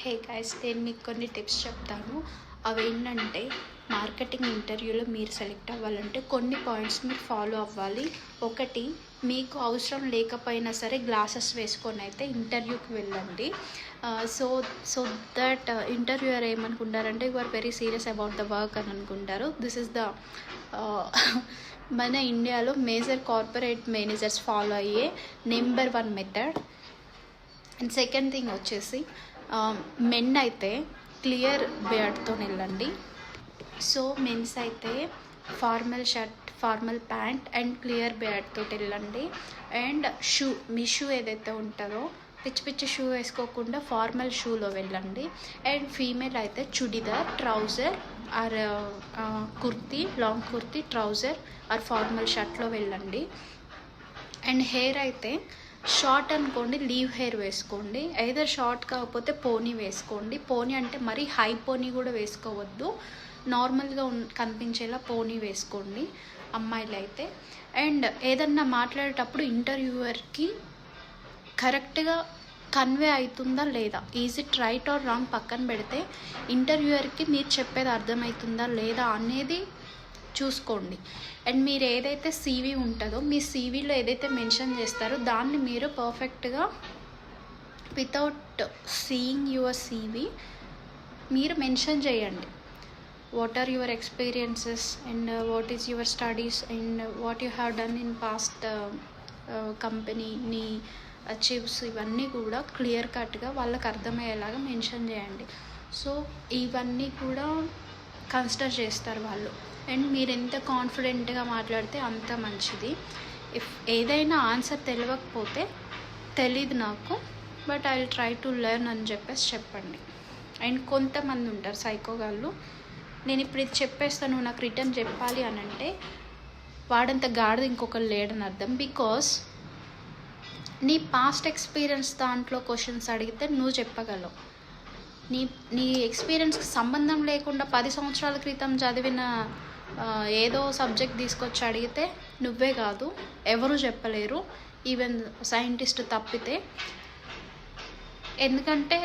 Hey guys, నేను మీకు కొన్ని టిప్స్ చెప్తాను. అవేంటంటే, మార్కెటింగ్ ఇంటర్వ్యూలో మీరు సెలెక్ట్ అవ్వాలంటే కొన్ని పాయింట్స్ మీరు ఫాలో అవ్వాలి. ఒకటి, మీకు అవసరం లేకపోయినా సరే గ్లాసెస్ వేసుకొని అయితే ఇంటర్వ్యూకి వెళ్ళండి. సో సో దట్ ఇంటర్వ్యూయర్ ఏమనుకుంటారంటే you are very serious about the work అని అనుకుంటారు. దిస్ ఇస్ ద మన ఇండియాలో మేజర్ కార్పొరేట్ మేనేజర్స్ ఫాలో అయ్యే number 1 method. And second thing వచ్చేసి, మెన్ అయితే క్లియర్ బియర్డ్తో వెళ్ళండి. సో మెన్స్ అయితే formal shirt, formal pant and clear బియర్డ్తో వెళ్ళండి. అండ్ మీ షూ ఏదైతే ఉంటుందో పిచ్చి పిచ్చి షూ వేసుకోకుండా ఫార్మల్ షూలో వెళ్ళండి. అండ్ ఫీమేల్ అయితే churidar, trouser or kurti, long kurti, trouser or formal షర్ట్లో వెళ్ళండి. అండ్ హెయిర్ అయితే షార్ట్ అనుకోండి, లీవ్ హెయిర్ వేసుకోండి. ఐదర్ షార్ట్ కాకపోతే పోనీ వేసుకోండి. పోనీ అంటే మరీ హై పోనీ కూడా వేసుకోవద్దు, నార్మల్గా కనిపించేలా పోనీ వేసుకోండి అమ్మాయిలు అయితే. అండ్ ఏదన్నా మాట్లాడేటప్పుడు ఇంటర్వ్యూవర్కి కరెక్ట్గా కన్వే అవుతుందా లేదా, is it right are wrong పక్కన పెడితే ఇంటర్వ్యూవర్కి మీరు చెప్పేది అర్థమవుతుందా లేదా అనేది చూసుకోండి. అండ్ మీరు ఏదైతే సీవీ ఉంటుందో, మీ సీవీలో ఏదైతే మెన్షన్ చేస్తారో దాన్ని మీరు పర్ఫెక్ట్గా వితౌట్ సీయింగ్ యువర్ సీవీ మీరు మెన్షన్ చేయండి. What are your experiences and what is your studies and what you have done in past కంపెనీని అచీవ్స్, ఇవన్నీ కూడా క్లియర్ కట్గా వాళ్ళకి అర్థమయ్యేలాగా మెన్షన్ చేయండి. సో ఇవన్నీ కూడా కన్సిడర్ చేస్తారు వాళ్ళు. అండ్ మీరు ఎంత కాన్ఫిడెంట్గా మాట్లాడితే అంత మంచిది. ఇఫ్ ఏదైనా ఆన్సర్ తెలియకపోతే తెలీదు నాకు, but I will try to learn అని చెప్పండి. అండ్ కొంతమంది ఉంటారు సైకోగాళ్ళు, నేను ఇప్పుడు ఇది చెప్పేస్తాను నాకు రిటర్న్ చెప్పాలి అని అంటే వాడంత గాడిద ఇంకొకరు లేడని అర్థం. బికాస్ నీ పాస్ట్ ఎక్స్పీరియన్స్ దాంట్లో క్వశ్చన్స్ అడిగితే నువ్వు చెప్పగలవు. నీ ఎక్స్పీరియన్స్కి సంబంధం లేకుండా 10 సంవత్సరాల క్రితం చదివిన ఏదో సబ్జెక్ట్ తీసుకొచ్చి అడిగితే నువ్వే కాదు ఎవరు చెప్పలేరు, ఈవెన్ సైంటిస్ట్ తప్పితే. ఎందుకంటే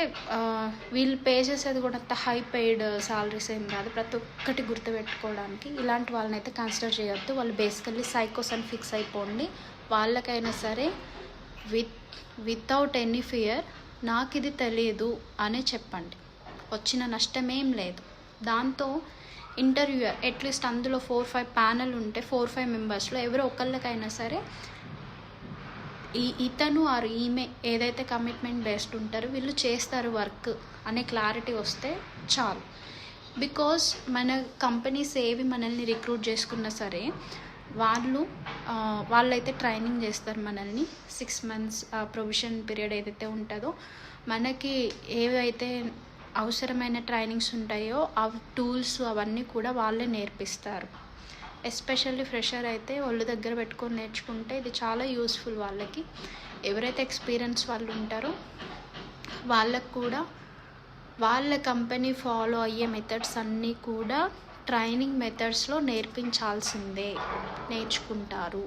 వీళ్ళు పే చేసేది కూడా అంత హై పెయిడ్ సాలరీస్ ఏం కాదు, ప్రతి ఒక్కటి గుర్తుపెట్టుకోవడానికి. ఇలాంటి వాళ్ళని అయితే కన్సిడర్ చేయొద్దు. వాళ్ళు బేసికల్లీ సైకోస్ అని ఫిక్స్ అయిపోండి. వాళ్ళకైనా సరే వితౌట్ ఎనీ ఫియర్ నాకు ఇది తెలియదు అనే చెప్పండి, వచ్చిన నష్టమేం లేదు. దాంతో ఇంటర్వ్యూయర్ అట్లీస్ట్ అందులో 4-5 ప్యానల్ ఉంటే 4-5 మెంబర్స్లో ఎవరో ఒకళ్ళకైనా సరే ఇతను ఆర్ ఈమె ఏదైతే కమిట్మెంట్ బేస్డ్ ఉంటారో వీళ్ళు చేస్తారు వర్క్ అనే క్లారిటీ వస్తే చాలు. బికాజ్ మన కంపెనీస్ ఏవి మనల్ని రిక్రూట్ చేసుకున్నా సరే వాళ్ళైతే ట్రైనింగ్ చేస్తారు మనల్ని 6 months ప్రొవిషన్ పీరియడ్ ఏదైతే ఉంటుందో. మనకి ఏవైతే అవసరమైన ట్రైనింగ్స్ ఉంటాయో ఆ టూల్స్ అవన్నీ కూడా వాళ్ళే నేర్పిస్తారు. ఎస్పెషల్లీ ఫ్రెషర్ అయితే ఒళ్ళు దగ్గర పెట్టుకొని నేర్చుకుంటే ఇది చాలా యూస్ఫుల్ వాళ్ళకి. ఎవరైతే ఎక్స్పీరియన్స్ వాళ్ళు ఉంటారో వాళ్ళకు కూడా వాళ్ళ కంపెనీ ఫాలో అయ్యే మెథడ్స్ అన్నీ కూడా ట్రైనింగ్ మెథడ్స్లో నేర్పించాల్సిందే, నేర్చుకుంటారు.